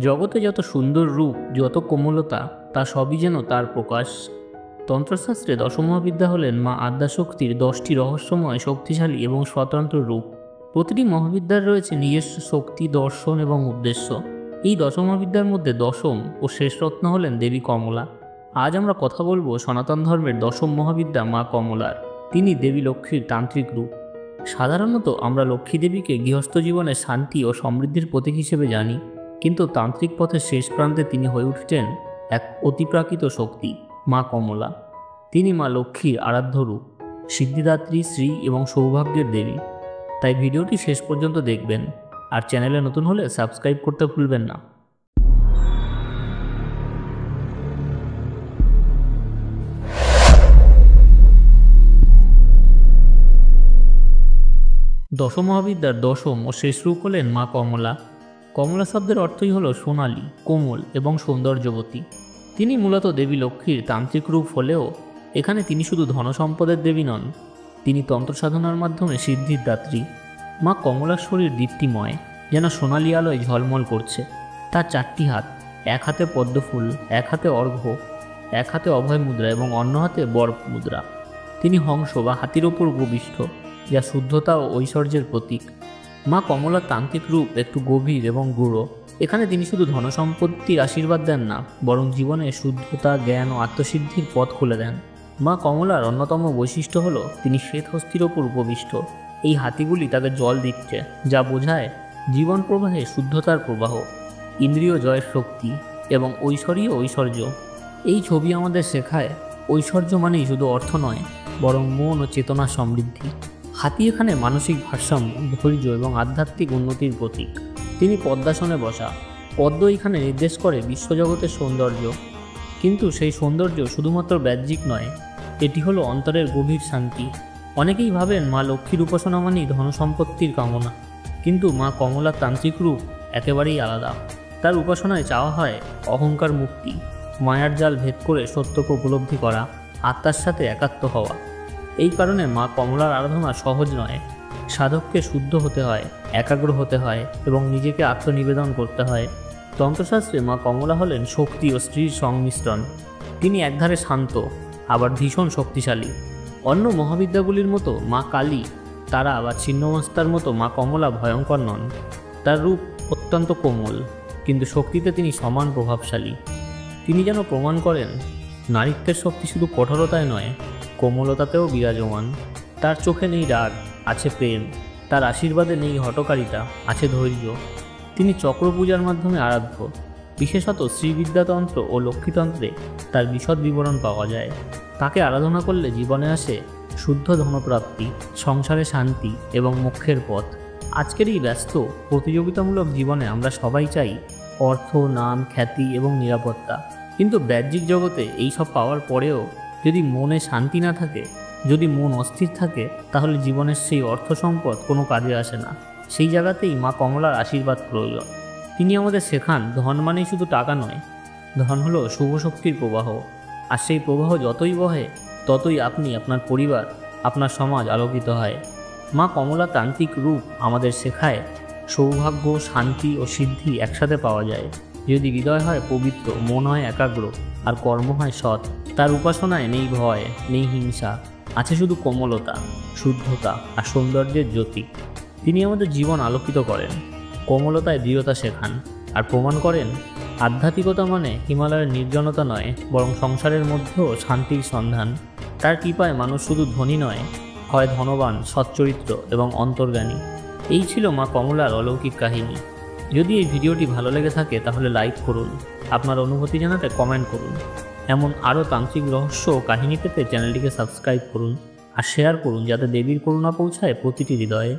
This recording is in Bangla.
জগতে যত সুন্দর রূপ, যত কোমলতা, তা সবই যেন তার প্রকাশ। তন্ত্রশাস্ত্রে দশমহাবিদ্যা হলেন মা আদ্যাশক্তির 10টি রহস্যময়, শক্তিশালী এবং স্বতন্ত্র রূপ। প্রতিটি মহাবিদ্যার রয়েছে নিজস্ব শক্তি, দর্শন এবং উদ্দেশ্য। এই দশমহাবিদ্যার মধ্যে দশম ও শেষ রত্ন হলেন দেবী কমলা। আজ আমরা কথা বলবো সনাতন ধর্মের দশম মহাবিদ্যা মা কমলার। তিনি দেবী লক্ষ্মীর তান্ত্রিক রূপ। সাধারণত আমরা লক্ষ্মী দেবীকে গৃহস্থ জীবনে শান্তি ও সমৃদ্ধির প্রতীক হিসেবে জানি, কিন্তু তান্ত্রিক পথের শেষ প্রান্তে তিনি হয়ে উঠছেন এক অতিপ্রাকৃত শক্তি, মা কমলা। তিনি মা লক্ষ্মীর আরাধ্য রূপ, সিদ্ধিদাত্রী, শ্রী এবং সৌভাগ্যের দেবী। তাই ভিডিওটি শেষ পর্যন্ত দেখবেন, আর চ্যানেলে নতুন হলে সাবস্ক্রাইব করতে ভুলবেন না। দশমহাবিদ্যার দশম ও শেষ রূপ হলেন মা কমলা। কমলা শব্দের অর্থই হলো সোনালী, কোমল এবং সৌন্দর্যবতী। তিনি মূলত দেবী লক্ষ্মীর তান্ত্রিক রূপ হলেও এখানে তিনি শুধু ধনসম্পদের দেবী নন, তিনি তন্ত্র সাধনার মাধ্যমে সিদ্ধির দাত্রী। মা কমলার শরীর দীপ্তিময়, যেন সোনালী আলোয় ঝলমল করছে। তার 4টি হাত, এক হাতে পদ্মফুল, এক হাতে অর্ঘ্য, এক হাতে অভয় মুদ্রা এবং অন্য হাতে বর মুদ্রা। তিনি হংস বা হাতির ওপর উপবিষ্ট, যা শুদ্ধতা ও ঐশ্বর্যের প্রতীক। মা কমলার তান্ত্রিক রূপ একটু গভীর এবং গূঢ়। এখানে তিনি শুধু ধনসম্পত্তির আশীর্বাদ দেন না, বরং জীবনে শুদ্ধতা, জ্ঞান ও আত্মসিদ্ধির পথ খুলে দেন। মা কমলার অন্যতম বৈশিষ্ট্য হল তিনি শ্বেত হস্তির ওপর উপবিষ্ট। এই হাতিগুলি তাকে জল দিচ্ছে, যা বোঝায় জীবন প্রবাহে শুদ্ধতার প্রবাহ, ইন্দ্রিয় জয়ের শক্তি এবং ঐশ্বর্য। এই ছবি আমাদের শেখায় ঐশ্বর্য মানেই শুধু অর্থ নয়, বরং মন ও চেতনার সমৃদ্ধি। হাতি এখানে মানসিক ভারসাম্য, ধৈর্য এবং আধ্যাত্মিক উন্নতির প্রতীক। তিনি পদ্মাসনে বসা। পদ্ম এখানে নির্দেশ করে বিশ্বজগতের সৌন্দর্য, কিন্তু সেই সৌন্দর্য শুধুমাত্র বাহ্যিক নয়, এটি হলো অন্তরের গভীর শান্তি। অনেকেই ভাবেন মা লক্ষ্মীর উপাসনা মানেই ধনসম্পত্তির কামনা, কিন্তু মা কমলার তান্ত্রিক রূপ একেবারেই আলাদা। তার উপাসনায় চাওয়া হয় অহংকার মুক্তি, মায়ার জাল ভেদ করে সত্যকে উপলব্ধি করা, আত্মার সাথে একাত্ম হওয়া। এই কারণে মা কমলার আরাধনা সহজ নয়। সাধককে শুদ্ধ হতে হয়, একাগ্র হতে হয় এবং নিজেকে আত্মনিবেদন করতে হয়। তন্ত্রশাস্ত্রে মা কমলা হলেন শক্তি ও স্ত্রীর সংমিশ্রণ। তিনি একধারে শান্ত, আবার ভীষণ শক্তিশালী। অন্য মহাবিদ্যাগুলির মতো মা কালী, তারা বা ছিন্নমস্তার মতো মা কমলা ভয়ঙ্কর নন। তার রূপ অত্যন্ত কোমল, কিন্তু শক্তিতে তিনি সমান প্রভাবশালী। তিনি যেন প্রমাণ করেন নারীত্বের শক্তি শুধু কঠোরতায় নয়, কোমলতাতেও বিরাজমান। তার চোখে নেই রাগ, আছে প্রেম। তার আশীর্বাদে নেই হঠকারিতা, আছে ধৈর্য। তিনি চক্র পূজার মাধ্যমে আরাধ্য। বিশেষত শ্রীবিদ্যাতন্ত্র ও লক্ষ্মীতন্ত্রে তার বিশদ বিবরণ পাওয়া যায়। তাকে আরাধনা করলে জীবনে আসে শুদ্ধ ধনপ্রাপ্তি, সংসারে শান্তি এবং মোক্ষের পথ। আজকের এই ব্যস্ত প্রতিযোগিতামূলক জীবনে আমরা সবাই চাই অর্থ, নাম, খ্যাতি এবং নিরাপত্তা। কিন্তু বাহ্যিক জগতে এইসব পাওয়ার পরেও যদি মনে শান্তি না থাকে, যদি মন অস্থির থাকে, তাহলে জীবনের সেই অর্থ সম্পদ কোনো কাজে আসে না। সেই জায়গাতেই মা কমলার আশীর্বাদ প্রয়োজন। তিনি আমাদের শেখান ধন মানেই শুধু টাকা নয়, ধন হলো শুভ শক্তির প্রবাহ। আর সেই প্রবাহ যতই বহে, ততই আপনি, আপনার পরিবার, আপনার সমাজ আলোকিত হয়। মা কমলা তান্ত্রিক রূপ আমাদের শেখায় সৌভাগ্য, শান্তি ও সিদ্ধি একসাথে পাওয়া যায় যদি হৃদয় হয় পবিত্র, মন হয় একাগ্র আর কর্ম হয় সৎ। তার উপাসনায় নেই ভয়, নেই হিংসা, আছে শুধু কোমলতা, শুদ্ধতা আর সৌন্দর্যের জ্যোতি। তিনি আমাদের জীবন আলোকিত করেন, কোমলতায় দৃঢ়তা শেখান আর প্রমাণ করেন আধ্যাত্মিকতা মানে হিমালয়ের নির্জনতা নয়, বরং সংসারের মধ্যেও শান্তির সন্ধান। তার কৃপায় মানুষ শুধু ধনী নয়, হয় ধনবান, সচ্চরিত্র এবং অন্তর্জ্ঞানী। এই ছিল মা কমলার অলৌকিক কাহিনী। যদি এই ভিডিওটি ভালো লেগে থাকে তাহলে লাইক করুন, আপনার অনুভূতি জানাতে কমেন্ট করুন। এমন আরও তান্ত্রিক রহস্য ও কাহিনী পেতে চ্যানেলটিকে সাবস্ক্রাইব করুন আর শেয়ার করুন, যাতে দেবীর করুণা পৌঁছায় প্রতিটি হৃদয়ে।